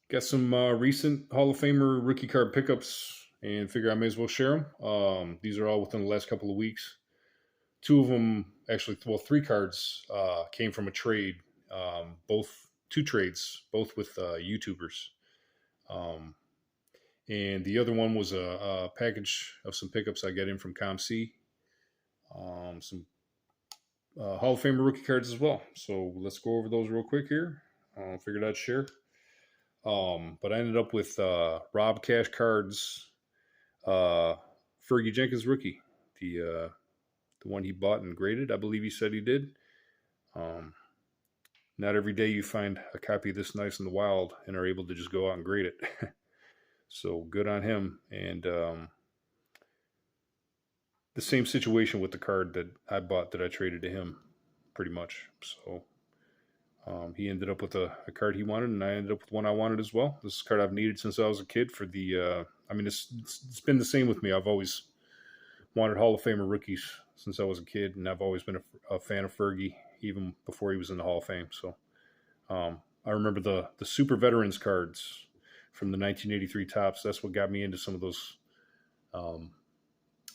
Got some recent Hall of Famer rookie card pickups, and figure I may as well share them. These are all within the last couple of weeks. Two of them, actually, well, three cards came from a trade. Both two trades, both with YouTubers. Um, and the other one was a package of some pickups I got in from ComC. Some Hall of Famer rookie cards as well. So let's go over those real quick here. Figured I'd share. But I ended up with Rob Cash Cards, uh, Fergie Jenkins rookie, the one he bought and graded. I believe he said he did. Um, Not every day you find a copy this nice in the wild and are able to just go out and grade it. So good on him. And the same situation with the card that I bought that I traded to him, pretty much. So he ended up with a card he wanted, and I ended up with one I wanted as well. This is a card I've needed since I was a kid for the. I mean, it's been the same with me. I've always wanted Hall of Famer rookies since I was a kid, and I've always been a fan of Fergie even before he was in the Hall of Fame. So I remember the Super Veterans cards from the 1983 Tops. That's what got me into some of those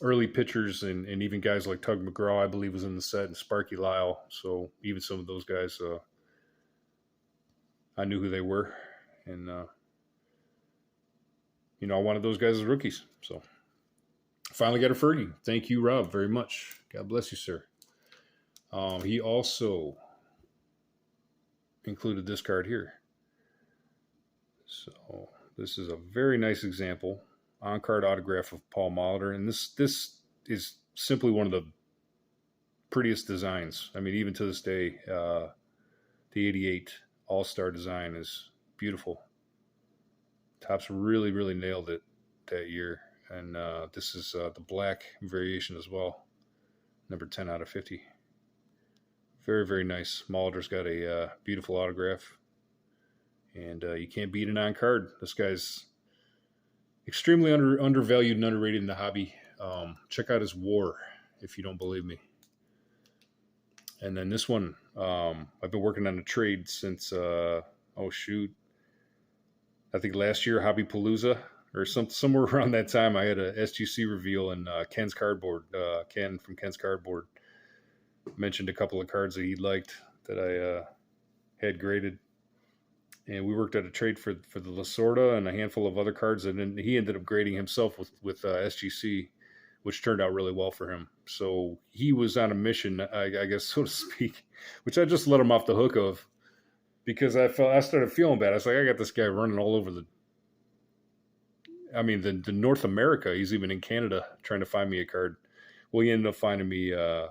early pitchers, and even guys like Tug McGraw, I believe, was in the set, and Sparky Lyle. So even some of those guys, I knew who they were, and I wanted those guys as rookies. So finally got a Fergie. Thank you, Rob, very much. God bless you, sir. He also included this card here. So this is a very nice example, on-card autograph of Paul Molitor, and this is simply one of the prettiest designs. I mean, even to this day, the '88 All-Star design is beautiful. Topps really, really nailed it that year. And this is the black variation as well. Number 10 out of 50. Very, very nice. Molitor's got a beautiful autograph. And you can't beat an on-card. This guy's extremely undervalued and underrated in the hobby. Check out his WAR if you don't believe me. And then this one, I've been working on a trade since, I think last year, Hobby Palooza, or somewhere around that time. I had a SGC reveal, and Ken's Cardboard, Ken from Ken's Cardboard, mentioned a couple of cards that he liked that I had graded. And we worked out a trade for the Lasorda and a handful of other cards, and then he ended up grading himself with SGC, which turned out really well for him. So he was on a mission, I guess, so to speak, which I just let him off the hook of, because I started feeling bad. I was like, I got this guy running all over the North America. He's even in Canada trying to find me a card. Well, he ended up finding me a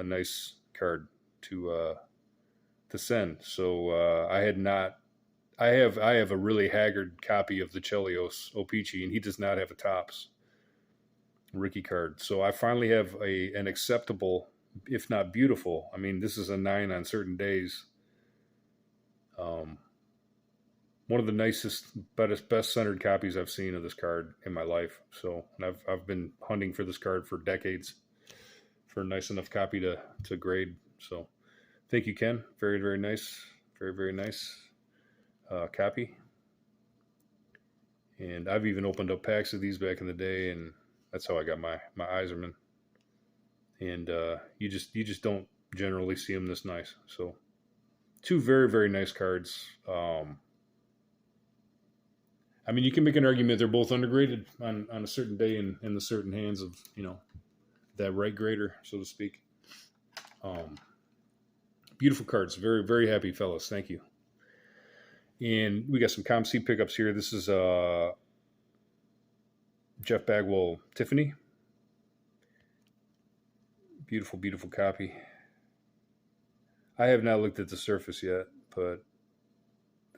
nice card to send. So I have a really haggard copy of the Chelios O-Pee-Chee, and he does not have a Topps rookie card. So I finally have an acceptable, if not beautiful. I mean, this is a 9 on certain days. One of the nicest, best centered copies I've seen of this card in my life. So, and I've been hunting for this card for decades for a nice enough copy to grade. So, thank you, Ken. Very, very nice. Very, very nice copy. And I've even opened up packs of these back in the day, and that's how I got my Iserman. And you just don't generally see them this nice. So, two very, very nice cards. I mean, you can make an argument they're both undergraded on a certain day in the certain hands of, that right grader, so to speak. Beautiful cards. Very, very happy fellas. Thank you. And we got some ComC pickups here. This is Jeff Bagwell Tiffany. Beautiful, beautiful copy. I have not looked at the surface yet, but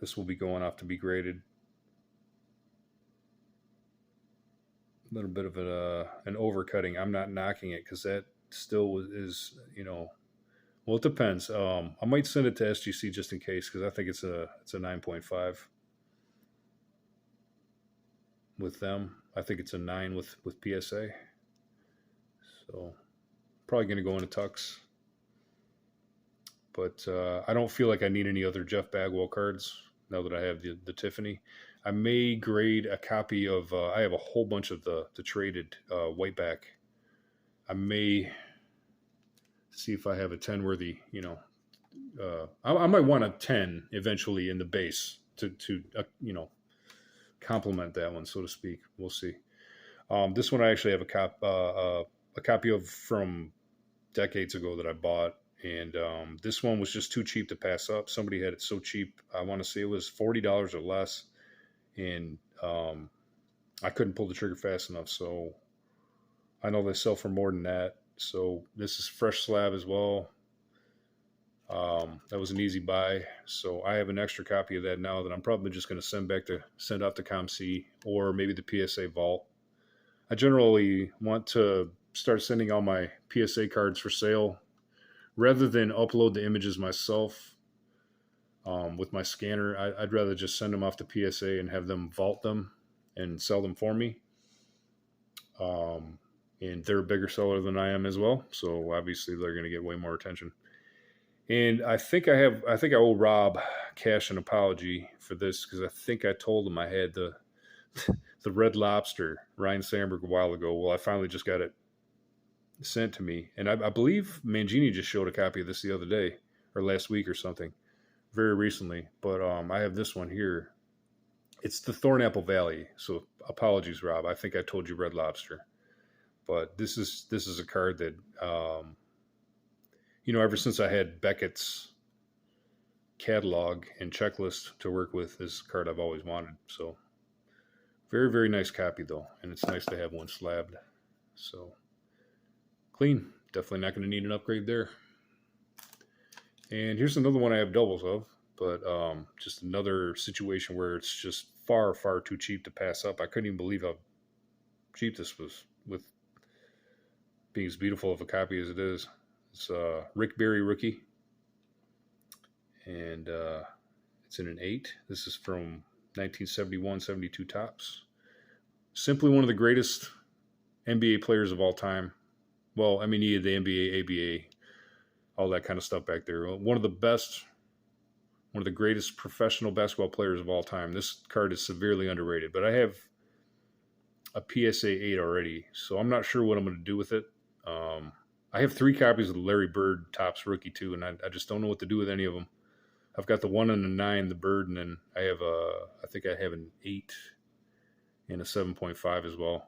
this will be going off to be graded. A little bit of an overcutting. I'm not knocking it because that still is, well, it depends. I might send it to SGC just in case, because I think it's a 9.5 with them. I think it's a 9 with PSA. So probably going to go into Tux. But I don't feel like I need any other Jeff Bagwell cards. now that I have the Tiffany. I may grade a copy of, I have a whole bunch of the traded whiteback. I may see if I have a 10 worthy, I might want a 10 eventually in the base to complement that one, so to speak. We'll see. This one I actually have a copy of from decades ago that I bought. And this one was just too cheap to pass up. Somebody had it so cheap. I want to say it was $40 or less. And I couldn't pull the trigger fast enough. So I know they sell for more than that. So this is fresh slab as well. That was an easy buy. So I have an extra copy of that now that I'm probably just going to send off to ComC or maybe the PSA vault. I generally want to start sending all my PSA cards for sale rather than upload the images myself with my scanner. I'd rather just send them off to PSA and have them vault them and sell them for me. And they're a bigger seller than I am as well. So obviously they're going to get way more attention. And I think I owe Rob Cash an apology for this because I think I told him I had the Red Lobster Ryan Sandberg a while ago. Well, I finally just got it sent to me, and I believe Mangini just showed a copy of this the other day or last week or something, very recently. But I have this one here. It's the Thornapple Valley. So apologies, Rob. I think I told you Red Lobster, but this is a card that ever since I had Beckett's catalog and checklist to work with, this card I've always wanted. So very, very nice copy though, and it's nice to have one slabbed. So clean. Definitely not going to need an upgrade there. And here's another one I have doubles of, but just another situation where it's just far, far too cheap to pass up. I couldn't even believe how cheap this was with being as beautiful of a copy as it is. It's Rick Barry rookie, and it's in an 8. This is from 1971-72 Topps. Simply one of the greatest NBA players of all time. Well, I mean, he had the NBA, ABA, all that kind of stuff back there. One of the greatest professional basketball players of all time. This card is severely underrated, but I have a PSA 8 already, so I'm not sure what I'm going to do with it. I have 3 copies of the Larry Bird Topps rookie too, and I just don't know what to do with any of them. I've got the 1 and a 9, the Bird, and then I think I have an 8 and a 7.5 as well.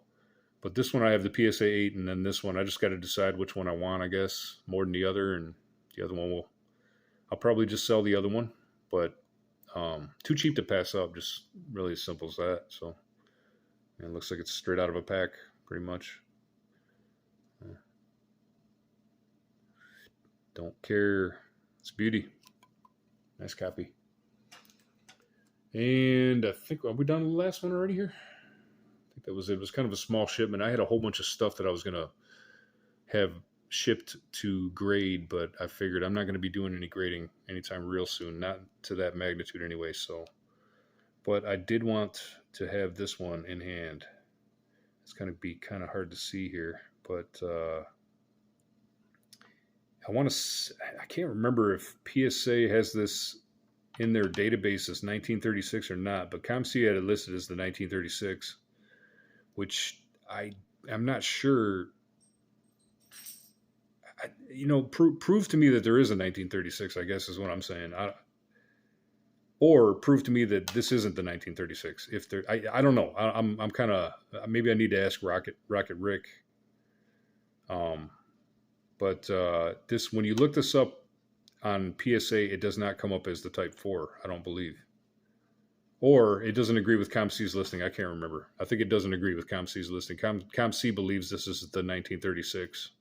But this one I have the PSA 8, and then this one I just got to decide which one I want, I guess, more than the other, and the other one I'll probably just sell the other one, but too cheap to pass up, just really as simple as that. So it looks like it's straight out of a pack, pretty much. Don't care. It's beauty. Nice copy. And I think, are we done with the last one already here? I think that was it. It was kind of a small shipment. I had a whole bunch of stuff that I was going to have shipped to grade, but I figured I'm not going to be doing any grading anytime real soon. Not to that magnitude anyway. So, but I did want to have this one in hand. It's going to be kind of hard to see here, but I can't remember if PSA has this in their database as 1936 or not, but ComC had it listed as the 1936, which I'm not sure. Prove to me that there is a 1936, I guess is what I'm saying. Or prove to me that this isn't the 1936. If there, I don't know. I'm kind of, maybe I need to ask Rocket Rick. But this, when you look this up on PSA, it does not come up as the Type 4, I don't believe. Or it doesn't agree with ComC's listing. I can't remember. I think it doesn't agree with ComC's listing. ComC believes this is the 1936.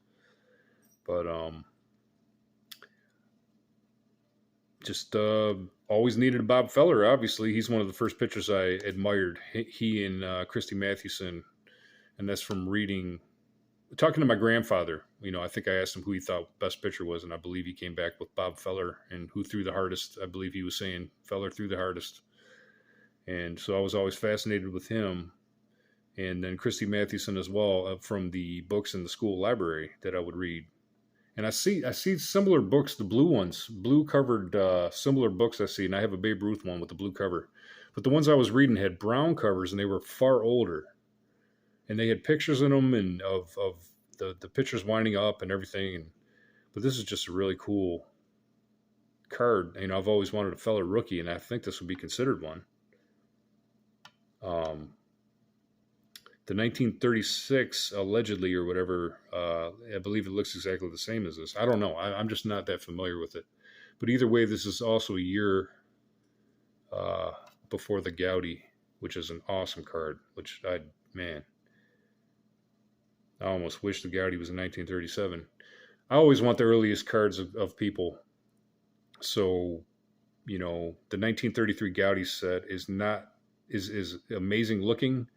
But just always needed a Bob Feller, obviously. He's one of the first pitchers I admired. He and Christy Mathewson. And that's from talking to my grandfather. I think I asked him who he thought best pitcher was, and I believe he came back with Bob Feller. And who threw the hardest? I believe he was saying Feller threw the hardest. And so I was always fascinated with him. And then Christy Mathewson as well, from the books in the school library that I would read. And I see similar books, the blue ones, blue covered similar books I see, and I have a Babe Ruth one with the blue cover. But the ones I was reading had brown covers, and they were far older, and they had pictures in them and of the pictures winding up and everything. And but this is just a really cool card. You know, I've always wanted a Feller rookie, and I think this would be considered one. Um, the 1936 allegedly or whatever, I believe it looks exactly the same as this. I don't know. I'm just not that familiar with it. But either way, this is also a year before the Gaudi, which is an awesome card. Which I almost wish the Gaudi was in 1937. I always want the earliest cards of people. So, you know, the 1933 Gaudi set is amazing looking,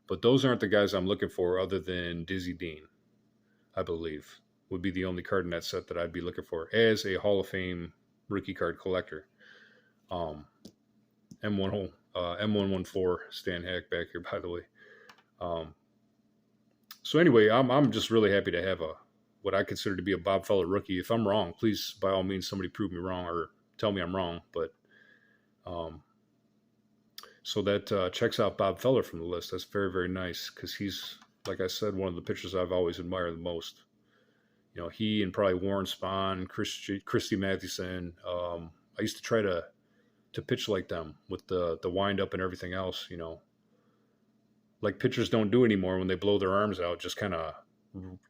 but those aren't the guys I'm looking for other than Dizzy Dean, I believe, would be the only card in that set that I'd be looking for as a Hall of Fame rookie card collector. M114 Stan Hack back here, by the way. So anyway, I'm just really happy to have what I consider to be a Bob Feller rookie. If I'm wrong, please, by all means, somebody prove me wrong or tell me I'm wrong. But so that checks out Bob Feller from the list. That's very, very nice because he's, like I said, one of the pitchers I've always admired the most. You know, he and probably Warren Spahn, Christy Mathewson. I used to try to pitch like them with the wind up and everything else. You know, like pitchers don't do anymore when they blow their arms out. Just kind of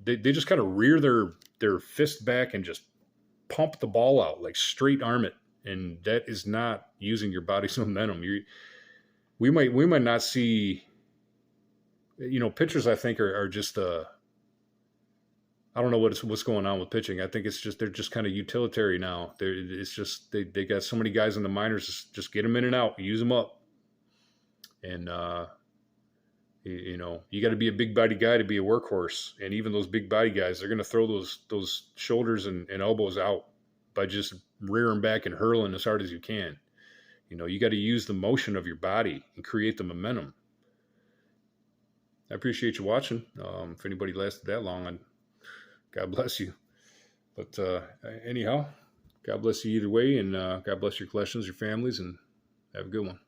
they just kind of rear their fist back and just pump the ball out, like straight arm it, and that is not using your body's momentum. We might not see, you know, pitchers I think are just I don't know what's going on with pitching. I think it's just they're just kind of utilitarian now. It's just they got so many guys in the minors, just get them in and out, use them up, and you know, you got to be a big body guy to be a workhorse. And even those big body guys, they're going to throw those shoulders and elbows out by just rearing back and hurling as hard as you can. You know, you got to use the motion of your body and create the momentum. I appreciate you watching. If anybody lasted that long, God bless you. But anyhow, God bless you either way, and God bless your collections, your families, and have a good one.